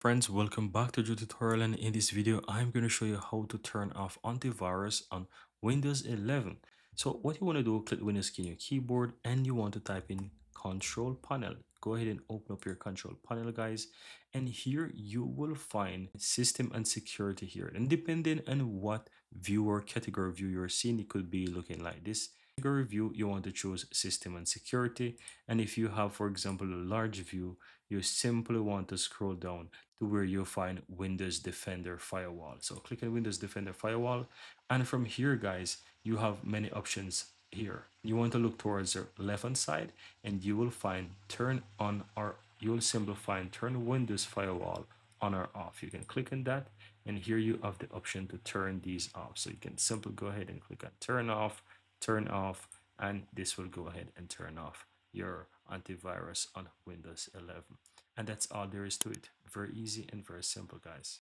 Friends, welcome back to the tutorial, and in this video I'm going to show you how to turn off antivirus on Windows 11. So what you want to do, click Windows key on your keyboard and you want to type in control panel. Go ahead and open up your control panel, guys, and here you will find system and security here, and depending on what view or category view you're seeing, it could be looking like this. Category view, you want to choose system and security, and if you have, for example, a large view, you simply want to scroll down to where you'll find Windows Defender Firewall. So click on Windows Defender Firewall, and from here, guys, you have many options here. You want to look towards the left hand side and you will find turn on, or you'll simply find turn Windows Firewall on or off. You can click on that, and here you have the option to turn these off. So you can simply go ahead and click on turn off, and this will go ahead and turn off your antivirus on Windows 11. And that's all there is to it. Very easy and very simple, guys.